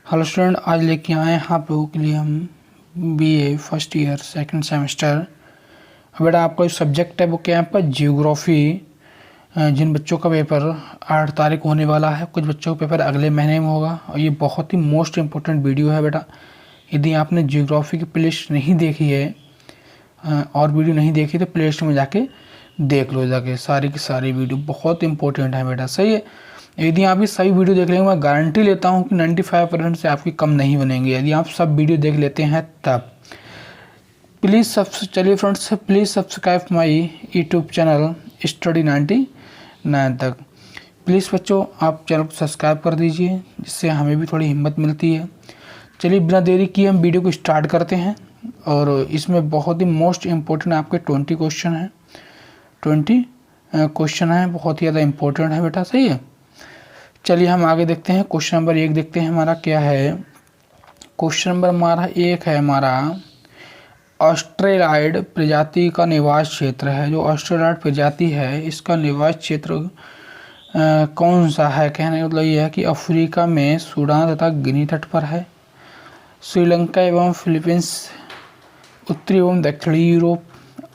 Hello student, आज लेके आए हैं आप लोगों के लिए हम BA first year second semester. बेटा आपका जो सब्जेक्ट है वो क्या है आपका जियोग्राफी। जिन बच्चों का पेपर 8 तारीख होने वाला है, कुछ बच्चों का पेपर अगले महीने में होगा और ये बहुत ही मोस्ट इम्पोर्टेंट वीडियो है बेटा। यदि आपने जियोग्राफी की प्लेलिस्ट नहीं देखी है और वीडियो नहीं देखी तो प्लेलिस्ट में जाके देख लो, जाके सारी की सारी वीडियो बहुत इंपॉर्टेंट है बेटा। सही है, यदि आप ये सभी वीडियो देख लेंगे मैं गारंटी लेता हूँ कि 95% से आपकी कम नहीं बनेंगे यदि आप सब वीडियो देख लेते हैं तब। प्लीज़ चलिए friends, please subscribe my YouTube channel study 99 तक। प्लीज़ बच्चों आप चैनल को सब्सक्राइब कर दीजिए, जिससे हमें भी थोड़ी हिम्मत मिलती है। चलिए बिना देरी किए हम वीडियो को स्टार्ट करते हैं और इसमें बहुत ही मोस्ट इम्पोर्टेंट आपके 20 क्वेश्चन हैं। 20 क्वेश्चन हैं, बहुत ही ज़्यादा इम्पोर्टेंट है बेटा। सही है, चलिए हम आगे देखते हैं। क्वेश्चन नंबर 1 देखते हैं हमारा क्या है। क्वेश्चन नंबर हमारा 1 है हमारा ऑस्ट्रेलाइड प्रजाति का निवास क्षेत्र है। जो ऑस्ट्रेलाइड प्रजाति है इसका निवास क्षेत्र कौन सा है। कहने का मतलब ये है कि अफ्रीका में सूडान तथा गिनी तट पर है, श्रीलंका एवं फिलीपींस, उत्तरी एवं दक्षिणी यूरोप,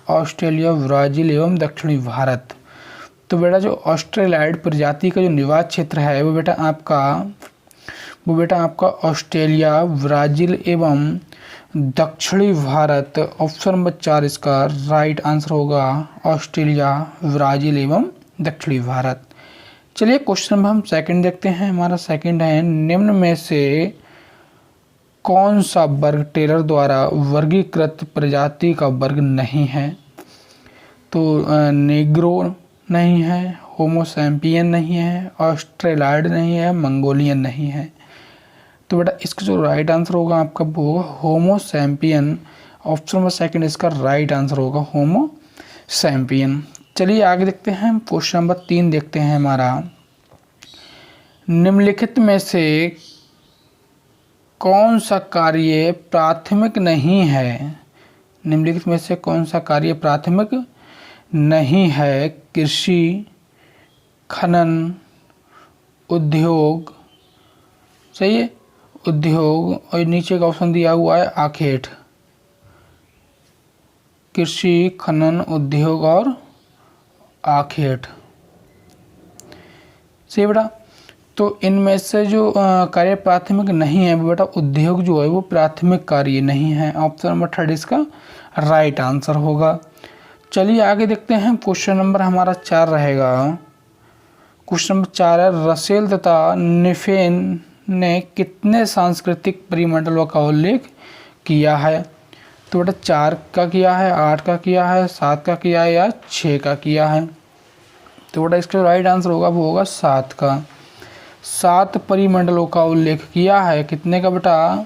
ऑस्ट्रेलिया, ब्राज़ील एवं दक्षिणी भारत। तो बेटा जो ऑस्ट्रेलाइड प्रजाति का जो निवास क्षेत्र है वो बेटा आपका ऑस्ट्रेलिया, ब्राज़ील एवं दक्षिणी भारत। ऑप्शन नंबर 4 इसका राइट आंसर होगा, ऑस्ट्रेलिया, ब्राज़ील एवं दक्षिणी भारत। चलिए क्वेश्चन नंबर हम सेकंड देखते हैं। हमारा सेकंड है, निम्न में से कौन सा वर्ग टेलर द्वारा वर्गीकृत प्रजाति का वर्ग नहीं है। तो नेग्रो नहीं है, होमो सैम्पियन नहीं है, ऑस्ट्रेलाइड नहीं है, मंगोलियन नहीं है। तो बेटा इसका जो राइट आंसर होगा आपका वो होगा होमो सैम्पियन। ऑप्शन नंबर सेकंड इसका राइट आंसर होगा होमो सैम्पियन। चलिए आगे देखते हैं। क्वेश्चन नंबर 3 देखते हैं हमारा, निम्नलिखित में से कौन सा कार्य प्राथमिक नहीं है। निम्नलिखित में से कौन सा कार्य प्राथमिक नहीं है। कृषि, खनन, उद्योग। सही है, उद्योग। और नीचे का ऑप्शन दिया हुआ है आखेट। कृषि, खनन, उद्योग और आखेट। सही बेटा, तो इनमें से जो कार्य प्राथमिक नहीं है वो बेटा उद्योग जो है वो प्राथमिक कार्य नहीं है। ऑप्शन नंबर 3 इसका राइट आंसर होगा। चलिए आगे देखते हैं। क्वेश्चन नंबर हमारा 4 रहेगा। क्वेश्चन नंबर 4 है, रसेल तथा निफेन ने कितने सांस्कृतिक परिमंडलों का उल्लेख किया है। तो बेटा 4 का किया है, 8 का किया है, 7 का किया है या 6 का किया है। तो बेटा इसका राइट आंसर होगा वो होगा 7 का। 7 परिमंडलों का उल्लेख किया है। कितने का बेटा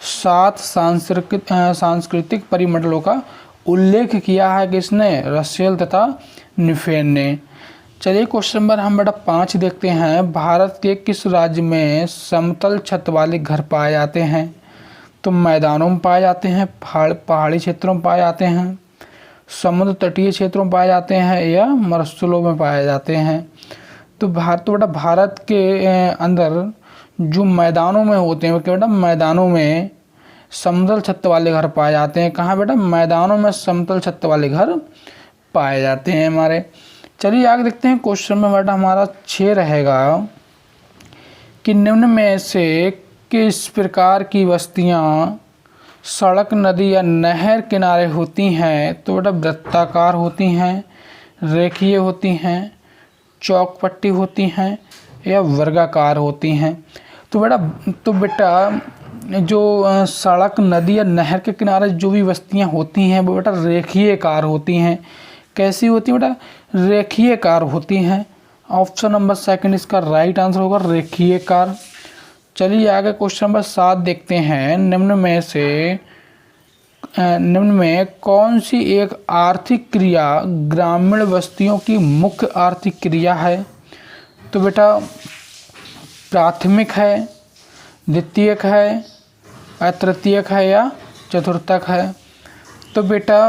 7 सांस्कृतिक परिमंडलों का उल्लेख किया है किसने, रसेल तथा निफेन ने। चलिए क्वेश्चन नंबर हम बेटा 5 देखते हैं। भारत के किस राज्य में समतल छत वाले घर पाए जाते हैं। तो मैदानों में पाए जाते हैं, पहाड़ी क्षेत्रों में पाए जाते हैं, समुद्र तटीय क्षेत्रों में पाए जाते हैं या मरुस्थलों में पाए जाते हैं। तो बेटा भारत के अंदर जो मैदानों में होते हैं वो क्या बेटा मैदानों में समतल छत वाले घर पाए जाते हैं। कहाँ बेटा मैदानों में समतल छत वाले घर पाए जाते हैं हमारे। चलिए आगे देखते हैं। क्वेश्चन में बेटा हमारा 6 रहेगा कि निम्न में से किस प्रकार की बस्तियां सड़क, नदी या नहर किनारे होती हैं। तो बेटा वृत्ताकार होती हैं, रेखीय होती हैं, चौकपट्टी होती हैं या वर्गाकार होती हैं। तो बेटा जो सड़क, नदी या नहर के किनारे जो भी बस्तियां होती हैं वो बेटा रेखीय कार होती हैं। कैसी होती है बेटा रेखीय कार होती हैं। ऑप्शन नंबर 2 इसका राइट आंसर होगा रेखीय कार। चलिए आगे क्वेश्चन नंबर 7 देखते हैं। निम्न में कौन सी एक आर्थिक क्रिया ग्रामीण बस्तियों की मुख्य आर्थिक क्रिया है। तो बेटा प्राथमिक है, द्वितीयक है, तृतीयक है या चतुर्थक है। तो बेटा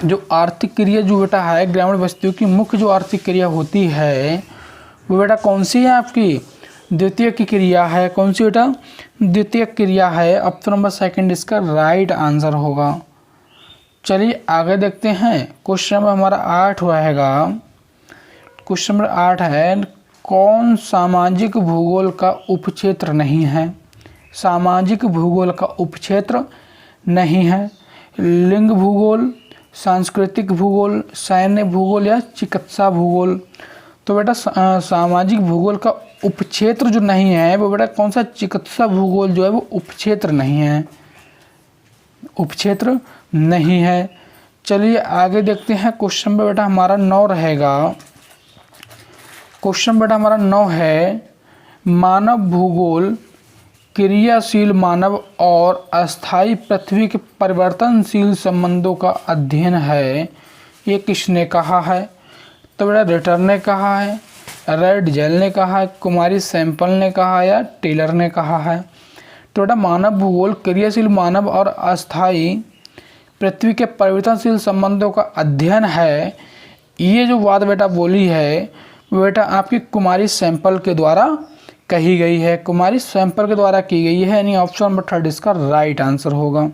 जो आर्थिक क्रिया जो बेटा है ग्रामीण बस्तियों की मुख्य जो आर्थिक क्रिया होती है वो बेटा कौन सी है आपकी द्वितीय की क्रिया है। कौन सी बेटा? द्वितीय क्रिया है। ऑप्शन नंबर सेकंड इसका राइट आंसर होगा। चलिए आगे देखते हैं। क्वेश्चन नंबर हमारा 8 रहेगा। क्वेश्चन नंबर 8 है, कौन सामाजिक भूगोल का उपक्षेत्र नहीं है? सामाजिक भूगोल का उपक्षेत्र नहीं है। लिंग भूगोल, सांस्कृतिक भूगोल, सैन्य भूगोल या चिकित्सा भूगोल? तो बेटा सामाजिक भूगोल का उपक्षेत्र जो नहीं है वो बेटा कौन सा? चिकित्सा भूगोल जो है वो उपक्षेत्र नहीं है, उपक्षेत्र नहीं है। चलिए आगे देखते हैं। क्वेश्चन में बेटा हमारा 9 रहेगा। क्वेश्चन बेटा हमारा 9 है, मानव भूगोल क्रियाशील मानव और अस्थायी पृथ्वी के परिवर्तनशील संबंधों का अध्ययन है। ये किसने कहा है? तो बेटा रिटर ने कहा है, रेड जेल ने कहा है, कुमारी सैंपल ने कहा या टेलर ने कहा है? तो बेटा मानव भूगोल क्रियाशील मानव और अस्थायी पृथ्वी के परिवर्तनशील संबंधों का अध्ययन है। ये जो बात बेटा बोली है वो बेटा आपकी कुमारी सैंपल के द्वारा कही गई है, कुमारी सैंपल के द्वारा की गई है, यानी ऑप्शन नंबर 3 इसका राइट आंसर होगा।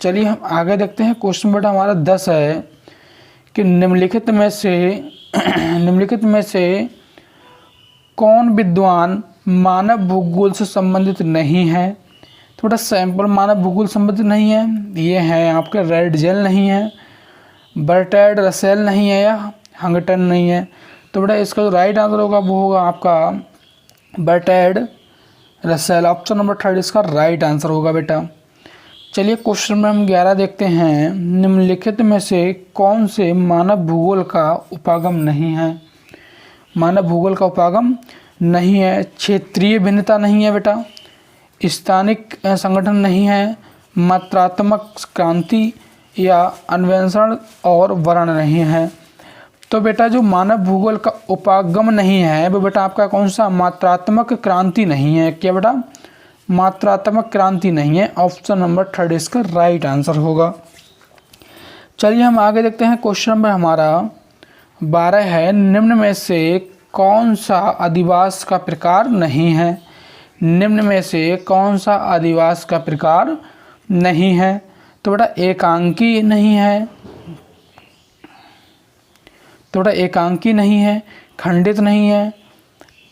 चलिए हम आगे देखते हैं। क्वेश्चन बेटा हमारा 10 है कि निम्नलिखित में से कौन विद्वान मानव भूगोल से संबंधित नहीं है? तो बेटा सैंपल मानव भूगोल संबंधित नहीं है। ये हैं आपके रेड जेल नहीं है, बर्टैड रसेल नहीं है या हंगटन नहीं है। तो बेटा इसका जो राइट आंसर होगा वो होगा आपका बर्टैड रसेल। ऑप्शन नंबर 3 इसका राइट आंसर होगा बेटा। चलिए क्वेश्चन में हम 11 देखते हैं। निम्नलिखित में से कौन से मानव भूगोल का उपागम नहीं है? मानव भूगोल का उपागम नहीं है। क्षेत्रीय भिन्नता नहीं है बेटा, स्थानिक संगठन नहीं है, मात्रात्मक क्रांति या अन्वेषण और वर्ण नहीं है। तो बेटा जो मानव भूगोल का उपागम नहीं है वो बेटा आपका कौन सा? मात्रात्मक क्रांति नहीं है। क्या बेटा? मात्रात्मक क्रांति नहीं है। ऑप्शन नंबर 3 इसका राइट आंसर होगा। चलिए हम आगे देखते हैं। क्वेश्चन नंबर हमारा 12 है, निम्न में से कौन सा अधिवास का प्रकार नहीं है? निम्न में से कौन सा अधिवास का प्रकार नहीं है? तो बेटा एकांकी नहीं है, तो बेटा एकांकी नहीं है, खंडित नहीं है,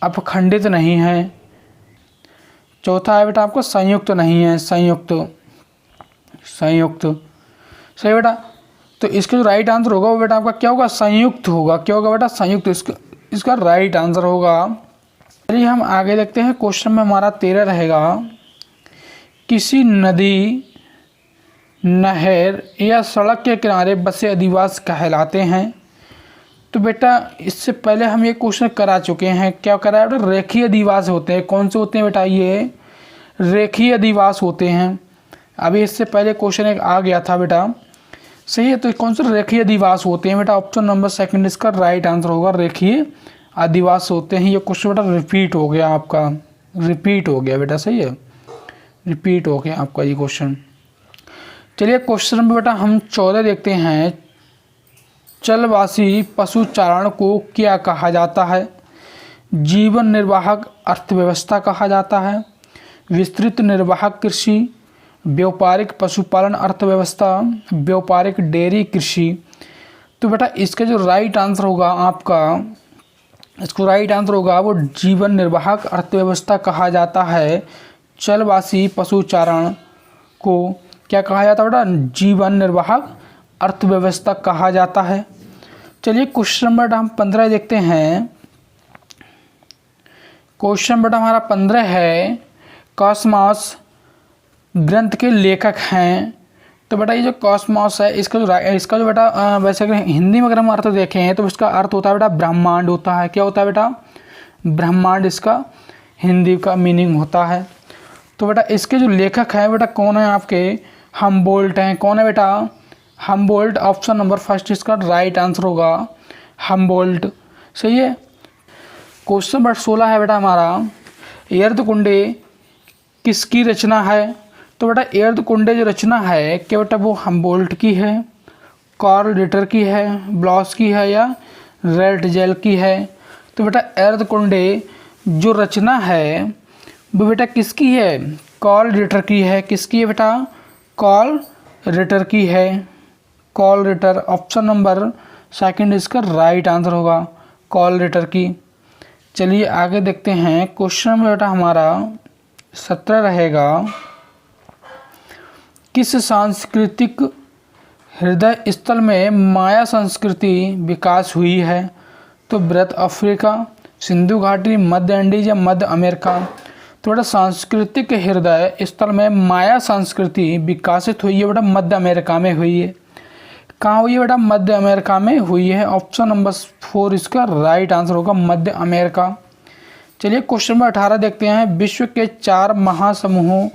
अपखंडित नहीं है। चौथा है बेटा आपको संयुक्त नहीं है, संयुक्त सही बेटा। तो इसका जो राइट आंसर होगा वो बेटा आपका क्या होगा? संयुक्त होगा। क्या होगा बेटा? संयुक्त इसका राइट आंसर होगा। चलिए हम आगे देखते हैं। क्वेश्चन में हमारा 13 रहेगा, किसी नदी, नहर या सड़क के किनारे बसे अधिवास कहलाते हैं? तो बेटा इससे पहले हम ये क्वेश्चन करा चुके हैं। क्या करा है बेटा? रेखीय अधिवास होते हैं। कौन से होते हैं बेटा? ये रेखीय अधिवास होते हैं। अभी इससे पहले क्वेश्चन एक आ गया था बेटा, सही है। तो कौन से रेखीय अधिवास होते हैं बेटा? ऑप्शन नंबर 2 इसका राइट आंसर होगा, रेखीय अधिवास होते हैं। ये क्वेश्चन बेटा रिपीट हो गया आपका, रिपीट हो गया बेटा, सही है, रिपीट हो गया आपका ये क्वेश्चन। चलिए क्वेश्चन नंबर बेटा हम 14 देखते हैं। चलवासी पशुचारण को क्या कहा जाता है? जीवन निर्वाहक अर्थव्यवस्था कहा जाता है, विस्तृत निर्वाहक कृषि, व्यापारिक पशुपालन अर्थव्यवस्था, व्यापारिक डेयरी कृषि? तो बेटा इसका जो राइट आंसर होगा आपका, इसको राइट आंसर होगा वो जीवन निर्वाहक अर्थव्यवस्था कहा जाता है। चलवासी पशुचारण को क्या कहा जाता है बेटा? जीवन निर्वाहक अर्थव्यवस्था कहा जाता है। चलिए क्वेश्चन नंबर हम 15 देखते हैं। क्वेश्चन बेटा हमारा 15 है, कॉस्मॉस ग्रंथ के लेखक हैं? तो बेटा ये जो कॉस्मॉस है इसका जो बेटा वैसे अगर हिंदी में अगर हम अर्थ देखें तो इसका अर्थ होता है बेटा ब्रह्मांड होता है। क्या होता है बेटा? ब्रह्मांड इसका हिंदी का मीनिंग होता है। तो बेटा इसके जो लेखक हैं बेटा कौन है आपके? हमबोल्ट हैं। कौन है बेटा? हमबोल्ट। ऑप्शन नंबर 1 इसका राइट आंसर होगा, हमबोल्ट, सही है। क्वेश्चन नंबर 16 है बेटा हमारा, एर्दकुंडे किसकी रचना है? तो बेटा एर्दकुंडे जो रचना है क्या बेटा वो हमबोल्ट की है, कार्ल रिटर की है, ब्लॉस की है या रेड जेल की है? तो बेटा एर्दकुंडे जो रचना है वो बेटा किसकी है? कार्ल रिटर की है। किसकी है बेटा? कार्ल रिटर की है। Carl Ritter, option number second इसका राइट आंसर होगा, कार्ल रिटर की। चलिए आगे देखते हैं। क्वेश्चन में बेटा हमारा 17 रहेगा, किस सांस्कृतिक हृदय स्थल में माया संस्कृति विकास हुई है? तो ब्रत अफ्रीका, सिंधु घाटी, मध्य इंडीज या मध्य अमेरिका। तो बेटा सांस्कृतिक हृदय स्थल में माया संस्कृति विकासित हुई है बेटा मध्य अमेरिका में हुई है। कहाँ हुई है बेटा? मध्य अमेरिका में हुई है। ऑप्शन नंबर 4 इसका राइट आंसर होगा, मध्य अमेरिका। चलिए क्वेश्चन नंबर 18 देखते हैं। विश्व के 4 महासमूहों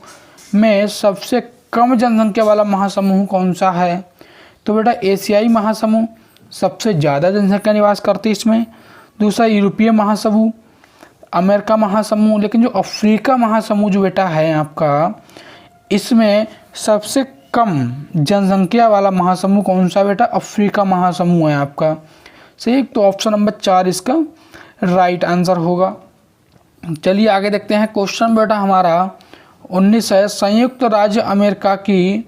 में सबसे कम जनसंख्या वाला महासमूह कौन सा है? तो बेटा एशियाई महासमूह सबसे ज़्यादा जनसंख्या निवास करती है इसमें। दूसरा यूरोपीय महासमूह, अमेरिका महासमूह, लेकिन जो अफ्रीका महासमूह जो बेटा है आपका, इसमें सबसे कम जनसंख्या वाला महासमूह कौन सा बेटा? अफ्रीका महासमूह है आपका। सही, तो ऑप्शन नंबर 4 इसका राइट आंसर होगा। चलिए आगे देखते हैं। क्वेश्चन बेटा हमारा 19 है, संयुक्त राज्य अमेरिका की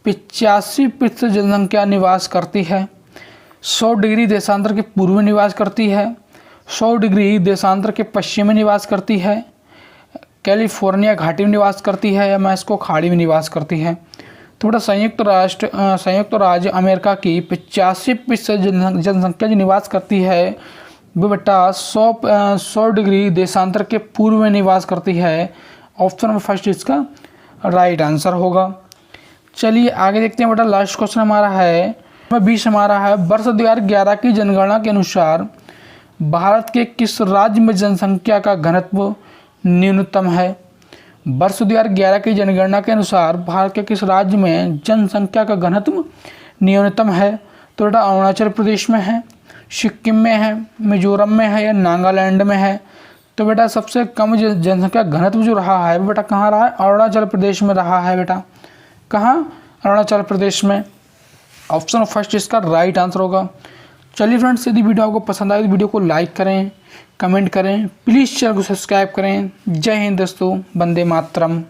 85% जनसंख्या निवास करती है। 100 डिग्री देशांतर के पूर्व में निवास करती है, 100 डिग्री देशांतर के पश्चिम में निवास करती है, कैलिफोर्निया घाटी में निवास करती है या मैक्सिको खाड़ी में निवास करती है। तो बेटा संयुक्त राज्य अमेरिका की 85% जनसंख्या जो निवास करती है वो बेटा 100 डिग्री देशांतर के पूर्व में निवास करती है। ऑप्शन नंबर फर्स्ट इसका राइट आंसर होगा। चलिए आगे देखते हैं बेटा। लास्ट क्वेश्चन हमारा है 20 हमारा है, वर्ष 2011 की जनगणना के अनुसार भारत के किस राज्य में जनसंख्या का घनत्व न्यूनतम है? वर्ष 2011 की जनगणना के अनुसार भारत के किस राज्य में जनसंख्या का घनत्व न्यूनतम है? तो बेटा अरुणाचल प्रदेश में है, सिक्किम में है, मिजोरम में है या नागालैंड में है। तो बेटा सबसे कम जनसंख्या घनत्व जो रहा है वो बेटा कहाँ रहा है? अरुणाचल प्रदेश में रहा है बेटा। कहाँ? अरुणाचल प्रदेश में। ऑप्शन फर्स्ट इसका राइट आंसर होगा। चलिए फ्रेंड्स, यदि वीडियो आपको पसंद आए तो वीडियो को लाइक करें, कमेंट करें, प्लीज़ चैनल को सब्सक्राइब करें। जय हिंद दोस्तों, वंदे मातरम।